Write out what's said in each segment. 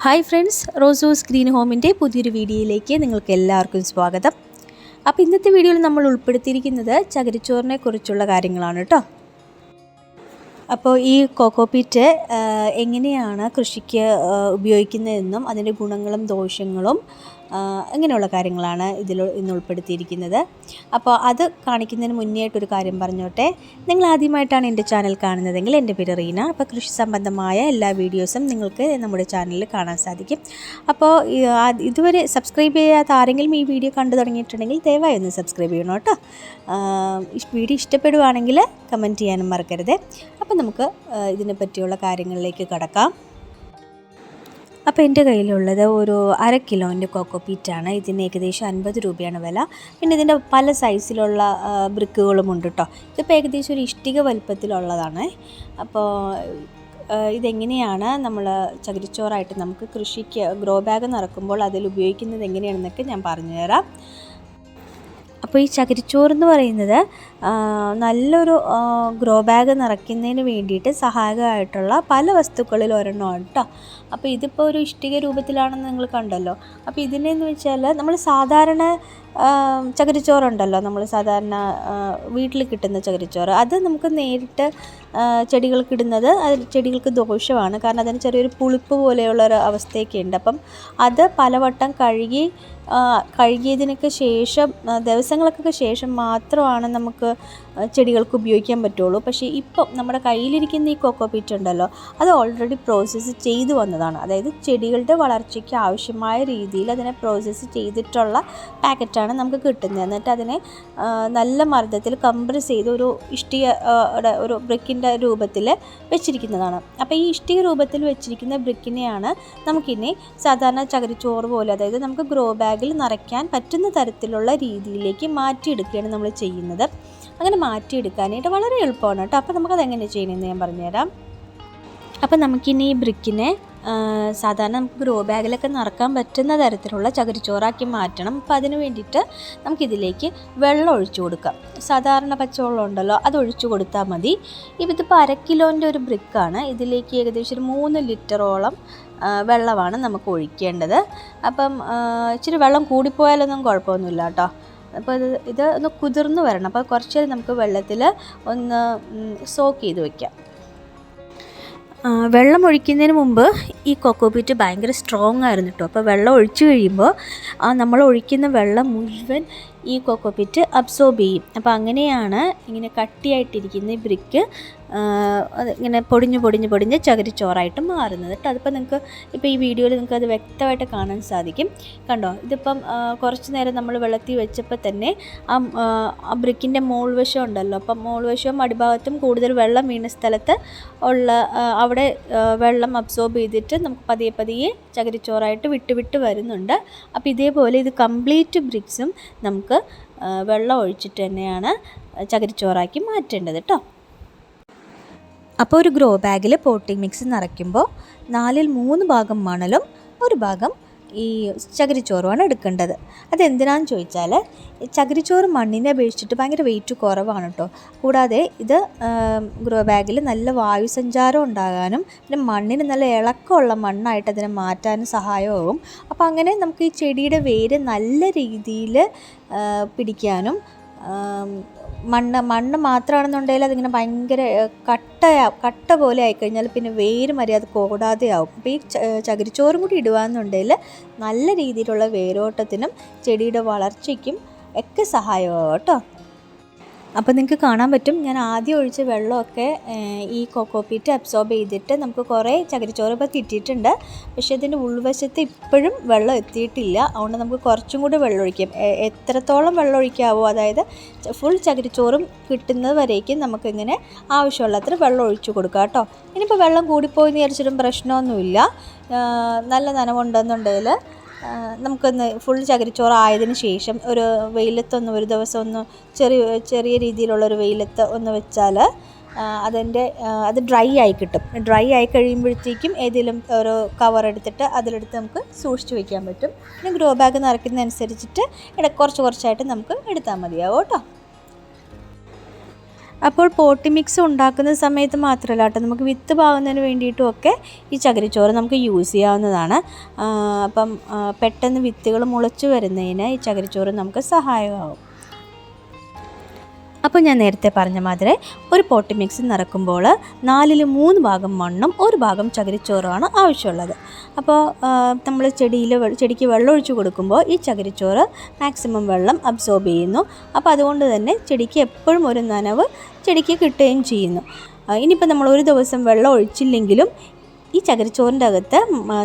Hi friends, റോസൂസ് green ഹോമിൻ്റെ പുതിയൊരു വീഡിയോയിലേക്ക് നിങ്ങൾക്ക് എല്ലാവർക്കും സ്വാഗതം. അപ്പോൾ ഇന്നത്തെ വീഡിയോയിൽ നമ്മൾ ഉൾപ്പെടുത്തിയിരിക്കുന്നത് ചകിരിച്ചോറിനെ കുറിച്ചുള്ള കാര്യങ്ങളാണ് കേട്ടോ. അപ്പോൾ ഈ കോക്കോപീറ്റ് എങ്ങനെയാണ് കൃഷിക്ക് ഉപയോഗിക്കുന്നതെന്നും അതിൻ്റെ ഗുണങ്ങളും ദോഷങ്ങളും അങ്ങനെയുള്ള കാര്യങ്ങളാണ് ഇന്ന് ഉൾപ്പെടുത്തിയിരിക്കുന്നത്. അപ്പോൾ അത് കാണിക്കുന്നതിന് മുന്നേയായിട്ടൊരു കാര്യം പറഞ്ഞോട്ടെ. നിങ്ങൾ ആദ്യമായിട്ടാണ് എൻ്റെ ചാനൽ കാണുന്നതെങ്കിൽ എൻ്റെ പേര് റീന. അപ്പോൾ കൃഷി സംബന്ധമായ എല്ലാ വീഡിയോസും നിങ്ങൾക്ക് നമ്മുടെ ചാനലിൽ കാണാൻ സാധിക്കും. അപ്പോൾ ഇതുവരെ സബ്സ്ക്രൈബ് ചെയ്യാത്ത ആരെങ്കിലും ഈ വീഡിയോ കണ്ടു തുടങ്ങിയിട്ടുണ്ടെങ്കിൽ ദയവായി ഒന്ന് സബ്സ്ക്രൈബ് ചെയ്യണം കേട്ടോ. വീഡിയോ ഇഷ്ടപ്പെടുവാണെങ്കിൽ കമൻറ്റ് ചെയ്യാനും മറക്കരുത്. അപ്പോൾ നമുക്ക് ഇതിനെ പറ്റിയുള്ള കാര്യങ്ങളിലേക്ക് കടക്കാം. അപ്പോൾ എൻ്റെ കയ്യിലുള്ളത് ഒരു 1/2 കിലോൻ്റെ കോക്കോപീറ്റാണ്. ഇതിന് ഏകദേശം 50 രൂപയാണ് വില. പിന്നെ ഇതിൻ്റെ പല സൈസിലുള്ള ബ്രിക്കുകളും ഉണ്ട് കേട്ടോ. ഇതിപ്പോൾ ഏകദേശം ഒരു ഇഷ്ടിക വലുപ്പത്തിലുള്ളതാണ്. അപ്പോൾ ഇതെങ്ങനെയാണ് നമ്മൾ ചകിരിച്ചോറായിട്ട് നമുക്ക് കൃഷിക്ക് ഗ്രോ ബാഗ് നിറക്കുമ്പോൾ അതിൽ ഉപയോഗിക്കുന്നത് എങ്ങനെയാണെന്നൊക്കെ ഞാൻ പറഞ്ഞുതരാം. അപ്പോൾ ഈ ചകിരിച്ചോറെന്ന് പറയുന്നത് നല്ലൊരു ഗ്രോ ബാഗ് നിറയ്ക്കുന്നതിന് വേണ്ടിയിട്ട് സഹായകമായിട്ടുള്ള പല വസ്തുക്കളിൽ ഒരെണ്ണമാണ് കേട്ടോ. അപ്പോൾ ഇതിപ്പോൾ ഒരു ഇഷ്ടിക രൂപത്തിലാണെന്ന് നിങ്ങൾ കണ്ടല്ലോ. അപ്പോൾ ഇതിനെന്ന് വെച്ചാൽ നമ്മൾ സാധാരണ ചകിരിച്ചോറുണ്ടല്ലോ, നമ്മൾ സാധാരണ വീട്ടിൽ കിട്ടുന്ന ചകിരിച്ചോറ്, അത് നമുക്ക് നേരിട്ട് ചെടികൾക്ക് ഇടുന്നത് ചെടികൾക്ക് ദോഷമാണ്. കാരണം അതിന് ചെറിയൊരു പുളിപ്പ് പോലെയുള്ളൊരു അവസ്ഥയൊക്കെ ഉണ്ട്. അപ്പം അത് പലവട്ടം കഴുകിയതിനൊക്കെ ശേഷം ദിവസങ്ങൾക്കൊക്കെ ശേഷം മാത്രമാണ് നമുക്ക് ചെടികൾക്ക് ഉപയോഗിക്കാൻ പറ്റുള്ളൂ. പക്ഷേ ഇപ്പം നമ്മുടെ കയ്യിലിരിക്കുന്ന ഈ കോക്കോപീറ്റ് ഉണ്ടല്ലോ, അത് ഓൾറെഡി പ്രോസസ്സ് ചെയ്തു വന്നതാണ്. അതായത് ചെടികളുടെ വളർച്ചയ്ക്ക് ആവശ്യമായ രീതിയിൽ അതിനെ പ്രോസസ്സ് ചെയ്തിട്ടുള്ള പാക്കറ്റാണ് നമുക്ക് കിട്ടുന്നത്. എന്നിട്ട് അതിനെ നല്ല മർദ്ദത്തിൽ കംപ്രസ് ചെയ്ത് ഒരു ഇഷ്ടിക ഒരു ബ്രിക്കിൻ്റെ രൂപത്തിൽ വെച്ചിരിക്കുന്നതാണ്. അപ്പോൾ ഈ ഇഷ്ടിക രൂപത്തിൽ വെച്ചിരിക്കുന്ന ബ്രിക്കിനെയാണ് നമുക്കിനി സാധാരണ ചകിരിച്ചോറ് പോലെ, അതായത് നമുക്ക് ഗ്രോ ബാഗിൽ നിറയ്ക്കാൻ പറ്റുന്ന തരത്തിലുള്ള രീതിയിലേക്ക് മാറ്റിയെടുക്കുകയാണ് നമ്മൾ ചെയ്യുന്നത്. അങ്ങനെ മാറ്റിയെടുക്കാനായിട്ട് വളരെ എളുപ്പമാണ് കേട്ടോ. അപ്പോൾ നമുക്കതെങ്ങനെ ചെയ്യണമെന്ന് ഞാൻ പറഞ്ഞുതരാം. അപ്പോൾ നമുക്കിനി ഈ ബ്രിക്കിനെ സാധാരണ നമുക്ക് ഗ്രോ ബാഗിലൊക്കെ നിറക്കാൻ പറ്റുന്ന തരത്തിലുള്ള ചകിരിച്ചോറാക്കി മാറ്റണം. അപ്പോൾ അതിന് വേണ്ടിയിട്ട് നമുക്കിതിലേക്ക് വെള്ളം ഒഴിച്ചു കൊടുക്കാം. സാധാരണ പച്ചവെള്ളം ഉണ്ടല്ലോ, അത് ഒഴിച്ചു കൊടുത്താൽ മതി. ഇതിപ്പോൾ 1/2 കിലോൻ്റെ ഒരു ബ്രിക്കാണ്. ഇതിലേക്ക് ഏകദേശം ഒരു 3 ലിറ്ററോളം വെള്ളമാണ് നമുക്ക് ഒഴിക്കേണ്ടത്. അപ്പം ഇച്ചിരി വെള്ളം കൂടിപ്പോയാലൊന്നും കുഴപ്പമൊന്നുമില്ല കേട്ടോ. അപ്പോൾ ഇത് ഒന്ന് കുതിർന്ന് വരണം. അപ്പോൾ കുറച്ച് നേരം നമുക്ക് വെള്ളത്തിൽ ഒന്ന് സോക്ക് ചെയ്ത് വയ്ക്കാം. വെള്ളം ഒഴിക്കുന്നതിന് മുമ്പ് ഈ കോക്കോപീറ്റ് ഭയങ്കര സ്ട്രോങ് ആയിരുന്നു കേട്ടോ. അപ്പോൾ വെള്ളം ഒഴിച്ച് കഴിയുമ്പോൾ നമ്മൾ ഒഴിക്കുന്ന വെള്ളം മുഴുവൻ ഈ കോക്കോപീറ്റ് അബ്സോർബ് ചെയ്യും. അപ്പോൾ അങ്ങനെയാണ് ഇങ്ങനെ കട്ടിയായിട്ടിരിക്കുന്ന ഈ ബ്രിക്ക് ഇങ്ങനെ പൊടിഞ്ഞ് ചകിരിച്ചോറായിട്ട് മാറുന്നത് കേട്ടോ. അതിപ്പോൾ നിങ്ങൾക്ക് ഇപ്പോൾ ഈ വീഡിയോയിൽ നിങ്ങൾക്ക് അത് വ്യക്തമായിട്ട് കാണാൻ സാധിക്കും. കണ്ടോ, ഇതിപ്പം കുറച്ച് നേരം നമ്മൾ വെള്ളത്തിൽ വെച്ചപ്പോൾ തന്നെ ആ ബ്രിക്കിൻ്റെ മോൾവശം ഉണ്ടല്ലോ, അപ്പം മോൾവശവും അടിഭാഗത്തും കൂടുതൽ വെള്ളം വീണ സ്ഥലത്ത് ഉള്ള അവിടെ വെള്ളം അബ്സോർബ് ചെയ്തിട്ട് നമുക്ക് പതിയെ ചകിരിച്ചോറായിട്ട് വിട്ട് വരുന്നുണ്ട്. അപ്പോൾ ഇതേപോലെ ഇത് കംപ്ലീറ്റ് ബ്രിക്സും നമുക്ക് വെള്ളം ഒഴിച്ചിട്ട് തന്നെയാണ് ചകിരിച്ചോറാക്കി മാറ്റേണ്ടത് കേട്ടോ. അപ്പോൾ ഒരു ഗ്രോ ബാഗിൽ പോട്ടിംഗ് മിക്സ് നിറയ്ക്കുമ്പോൾ 4/3 ഭാഗം മണലും 1 ഭാഗം ഈ ചകിരിച്ചോറുമാണ് എടുക്കേണ്ടത്. അതെന്തിനാണെന്ന് ചോദിച്ചാൽ ചകിരിച്ചോറ് മണ്ണിനെ അപേക്ഷിച്ചിട്ട് ഭയങ്കര വെയിറ്റ് കുറവാണ് കേട്ടോ. കൂടാതെ ഇത് ഗ്രോ ബാഗിൽ നല്ല വായുസഞ്ചാരം ഉണ്ടാകാനും പിന്നെ മണ്ണിന് നല്ല ഇളക്കമുള്ള മണ്ണായിട്ട് അതിനെ മാറ്റാനും സഹായമാകും. അപ്പോൾ അങ്ങനെ നമുക്ക് ഈ ചെടിയുടെ വേര് നല്ല രീതിയിൽ പിടിക്കാനും, മണ്ണ് മാത്രമാണെന്നുണ്ടെങ്കിൽ അതിങ്ങനെ ഭയങ്കര കട്ട പോലെ ആയിക്കഴിഞ്ഞാൽ പിന്നെ വേര് മര്യാദ ഓടാതെ ആവും. അപ്പോൾ ഈ ചകിരിച്ചോറും കൂടി ഇടുകയെന്നുണ്ടെങ്കിൽ നല്ല രീതിയിലുള്ള വേരോട്ടത്തിനും ചെടിയുടെ വളർച്ചയ്ക്കും ഒക്കെ സഹായമാകും കേട്ടോ. അപ്പോൾ നിങ്ങൾക്ക് കാണാൻ പറ്റും, ഞാൻ ആദ്യം ഒഴിച്ച വെള്ളമൊക്കെ ഈ കോക്കോപീറ്റ് അബ്സോർബ് ചെയ്തിട്ട് നമുക്ക് കുറേ ചകിരിച്ചോറ് ഇപ്പോൾ കിട്ടിയിട്ടുണ്ട്. പക്ഷേ ഇതിൻ്റെ ഉൾവശത്ത് ഇപ്പോഴും വെള്ളം എത്തിയിട്ടില്ല. അതുകൊണ്ട് നമുക്ക് കുറച്ചും കൂടി വെള്ളം ഒഴിക്കാം. എത്രത്തോളം വെള്ളം ഒഴിക്കാവോ, അതായത് ഫുൾ ചകിരിച്ചോറും കിട്ടുന്നത് വരേക്കും നമുക്കിങ്ങനെ ആവശ്യമുള്ളത്ര വെള്ളം ഒഴിച്ചു കൊടുക്കാം കേട്ടോ. ഇനിയിപ്പോൾ വെള്ളം കൂടിപ്പോയി വിചാരിച്ചിട്ടും പ്രശ്നമൊന്നുമില്ല. നല്ല നനവുണ്ടെന്നുണ്ടെങ്കിൽ നമുക്കൊന്ന് ഫുൾ ചകിരിച്ചോറ് ആയതിന് ശേഷം ഒരു വെയിലത്തൊന്ന് ഒരു ദിവസം ഒന്ന് ചെറിയ രീതിയിലുള്ളൊരു വെയിലത്ത് ഒന്ന് വെച്ചാൽ അത് ഡ്രൈ ആയി കിട്ടും. ഡ്രൈ ആയി കഴിയുമ്പോഴത്തേക്കും ഏതെങ്കിലും ഒരു കവർ എടുത്തിട്ട് അതിലെടുത്ത് നമുക്ക് സൂക്ഷിച്ച് വയ്ക്കാൻ പറ്റും. പിന്നെ ഗ്രോ ബാഗ് നിറയ്ക്കുന്നതനുസരിച്ചിട്ട് കുറച്ചായിട്ട് നമുക്ക് എടുത്താൽ മതിയാവും കേട്ടോ. അപ്പോൾ പോട്ടി മിക്സ് ഉണ്ടാക്കുന്ന സമയത്ത് മാത്രമല്ല കേട്ടോ, നമുക്ക് വിത്ത് പാകുന്നതിന് വേണ്ടിയിട്ടുമൊക്കെ ഈ ചകിരിച്ചോറ് നമുക്ക് യൂസ് ചെയ്യാവുന്നതാണ്. അപ്പം പെട്ടെന്ന് വിത്തുകൾ മുളച്ചു വരുന്നതിന് ഈ ചകിരിച്ചോറ് നമുക്ക് സഹായമാകും. അപ്പോൾ ഞാൻ നേരത്തെ പറഞ്ഞ മാതിരി ഒരു പോട്ടി മിക്സ് നിറക്കുമ്പോൾ 4/3 ഭാഗം മണ്ണും 1 ഭാഗം ചകിരിച്ചോറുമാണ് ആവശ്യമുള്ളത്. അപ്പോൾ നമ്മൾ ചെടിക്ക് വെള്ളം ഒഴിച്ച് കൊടുക്കുമ്പോൾ ഈ ചകിരിച്ചോറ് മാക്സിമം വെള്ളം അബ്സോർബ് ചെയ്യുന്നു. അപ്പോൾ അതുകൊണ്ട് തന്നെ ചെടിക്ക് എപ്പോഴും ഒരു നനവ് ചെടിക്ക് കിട്ടുകയും ചെയ്യുന്നു. ഇനിയിപ്പോൾ നമ്മൾ ഒരു ദിവസം വെള്ളം ഒഴിച്ചില്ലെങ്കിലും ഈ ചകിരിച്ചോറിൻ്റെ അകത്ത്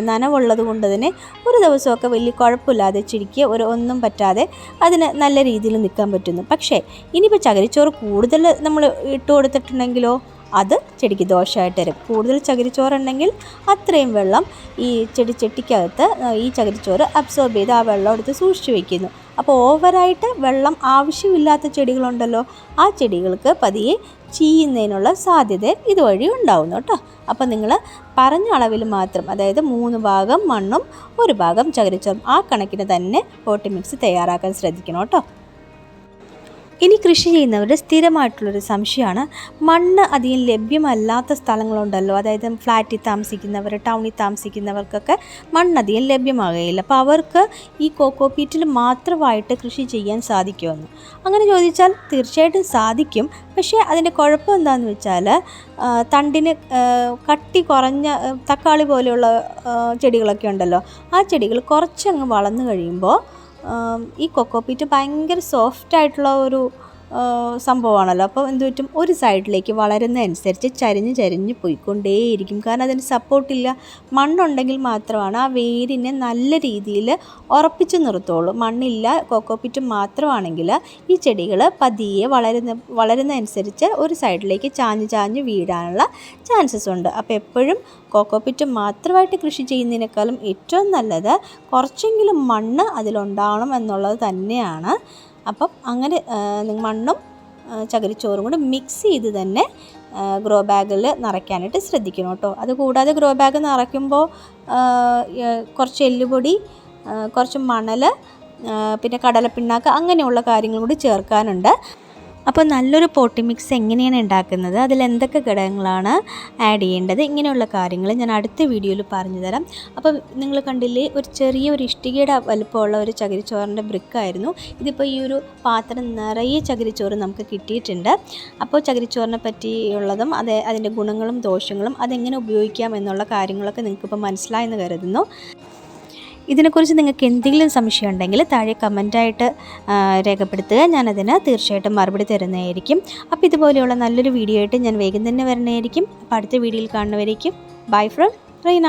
നനവുള്ളത് കൊണ്ട് തന്നെ ഒരു ദിവസമൊക്കെ വലിയ കുഴപ്പമില്ലാതെ ചെടിക്ക് ഒന്നും പറ്റാതെ അതിന് നല്ല രീതിയിൽ നിൽക്കാൻ പറ്റുന്നു. പക്ഷേ ഇനിയിപ്പോൾ ചകിരിച്ചോറ് കൂടുതൽ നമ്മൾ ഇട്ട് കൊടുത്തിട്ടുണ്ടെങ്കിലോ അത് ചെടിക്ക് ദോഷമായിട്ട് വരും. കൂടുതൽ ചകിരിച്ചോറുണ്ടെങ്കിൽ അത്രയും വെള്ളം ഈ ചെടിച്ചട്ടിക്കകത്ത് ഈ ചകിരിച്ചോറ് അബ്സോർബ് ചെയ്ത് ആ വെള്ളം എടുത്ത് സൂക്ഷിച്ചു വയ്ക്കുന്നു. അപ്പോൾ ഓവറായിട്ട് വെള്ളം ആവശ്യമില്ലാത്ത ചെടികളുണ്ടല്ലോ, ആ ചെടികൾക്ക് പതിയെ ചീയുന്നതിനുള്ള സാധ്യത ഇതുവഴി ഉണ്ടാവുന്നു കേട്ടോ. അപ്പോൾ നിങ്ങൾ പറഞ്ഞ അളവിൽ മാത്രം, അതായത് 3 ഭാഗം മണ്ണും 1 ഭാഗം ചകിരിച്ചോറും ആ കണക്കിന് തന്നെ പോട്ടി മിക്സ് തയ്യാറാക്കാൻ ശ്രദ്ധിക്കണം കേട്ടോ. ഇനി കൃഷി ചെയ്യുന്നവരുടെ സ്ഥിരമായിട്ടുള്ളൊരു സംശയമാണ്, മണ്ണ് അധികം ലഭ്യമല്ലാത്ത സ്ഥലങ്ങളുണ്ടല്ലോ, അതായത് ഫ്ലാറ്റിൽ താമസിക്കുന്നവർ, ടൗണിൽ താമസിക്കുന്നവർക്കൊക്കെ മണ്ണധികം ലഭ്യമാകുകയില്ല. അപ്പോൾ അവർക്ക് ഈ കോക്കോ പീറ്റിൽ മാത്രമായിട്ട് കൃഷി ചെയ്യാൻ സാധിക്കുമെന്ന് അങ്ങനെ ചോദിച്ചാൽ തീർച്ചയായിട്ടും സാധിക്കും. പക്ഷേ അതിൻ്റെ കുഴപ്പം എന്താണെന്ന് വെച്ചാൽ തണ്ടിന് കട്ടി കുറഞ്ഞ തക്കാളി പോലെയുള്ള ചെടികളൊക്കെ ഉണ്ടല്ലോ, ആ ചെടികൾ കുറച്ചങ്ങ് വളർന്നു കഴിയുമ്പോൾ ഈ കൊക്കോ പീറ്റ് ഭയങ്കര സോഫ്റ്റായിട്ടുള്ള ഒരു സംഭവമാണല്ലോ. അപ്പോൾ എന്ത് പറ്റും, ഒരു സൈഡിലേക്ക് വളരുന്നതനുസരിച്ച് ചരിഞ്ഞ് പോയിക്കൊണ്ടേയിരിക്കും. കാരണം അതിന് സപ്പോർട്ടില്ല. മണ്ണുണ്ടെങ്കിൽ മാത്രമാണ് ആ വേരിനെ നല്ല രീതിയിൽ ഉറപ്പിച്ച് നിർത്തുള്ളൂ. മണ്ണില്ല, കൊക്കോ പീറ്റ് മാത്രമാണെങ്കിൽ ഈ ചെടികൾ പതിയെ വളരുന്നതനുസരിച്ച് ഒരു സൈഡിലേക്ക് ചാഞ്ഞ് വീഴാനുള്ള ചാൻസസ് ഉണ്ട്. അപ്പോൾ എപ്പോഴും കോക്കോ പീറ്റ് മാത്രമായിട്ട് കൃഷി ചെയ്യുന്നതിനേക്കാളും ഏറ്റവും നല്ലത് കുറച്ചെങ്കിലും മണ്ണ് അതിലുണ്ടാവണം എന്നുള്ളത് തന്നെയാണ്. അപ്പം അങ്ങനെ മണ്ണും ചകിരിച്ചോറും കൂടെ മിക്സ് ചെയ്ത് തന്നെ ഗ്രോ ബാഗിൽ നിറയ്ക്കാനായിട്ട് ശ്രദ്ധിക്കണം കേട്ടോ. അതുകൂടാതെ ഗ്രോ ബാഗ് നിറയ്ക്കുമ്പോൾ കുറച്ച് എല്ലുപൊടി, കുറച്ച് മണൽ, പിന്നെ കടലപ്പിണ്ണാക്ക് അങ്ങനെയുള്ള കാര്യങ്ങൾ കൂടി ചേർക്കാനുണ്ട്. അപ്പോൾ നല്ലൊരു പോട്ടി മിക്സ് എങ്ങനെയാണ് ഉണ്ടാക്കുന്നത്, അതിലെന്തൊക്കെ ഘടകങ്ങളാണ് ആഡ് ചെയ്യേണ്ടത്, ഇങ്ങനെയുള്ള കാര്യങ്ങൾ ഞാൻ അടുത്ത വീഡിയോയിൽ പറഞ്ഞു തരാം. അപ്പോൾ നിങ്ങൾ കണ്ടില്ലേ, ഒരു ചെറിയൊരു ഇഷ്ടികയുടെ വലുപ്പമുള്ള ഒരു ചകിരിച്ചോറിൻ്റെ ബ്രിക്കായിരുന്നു. ഇതിപ്പോൾ ഈ ഒരു പാത്രം നിറയെ ചകിരിച്ചോറ് നമുക്ക് കിട്ടിയിട്ടുണ്ട്. അപ്പോൾ ചകിരിച്ചോറിനെ പറ്റിയുള്ളതും അതിൻ്റെ ഗുണങ്ങളും ദോഷങ്ങളും അതെങ്ങനെ ഉപയോഗിക്കാം എന്നുള്ള കാര്യങ്ങളൊക്കെ നിങ്ങൾക്കിപ്പോൾ മനസ്സിലായെന്ന് കരുതുന്നു. ഇതിനെക്കുറിച്ച് നിങ്ങൾക്ക് എന്തെങ്കിലും സംശയം ഉണ്ടെങ്കിൽ താഴെ കമൻറ്റായിട്ട് രേഖപ്പെടുത്തുക. ഞാനതിന് തീർച്ചയായിട്ടും മറുപടി തരുന്നതായിരിക്കും. അപ്പോൾ ഇതുപോലെയുള്ള നല്ലൊരു വീഡിയോ ആയിട്ട് ഞാൻ വേഗം തന്നെ വരുന്നതായിരിക്കും. അപ്പോൾ അടുത്ത വീഡിയോയിൽ കാണുന്നവരേക്കും ബൈ ഫ്രം റീന.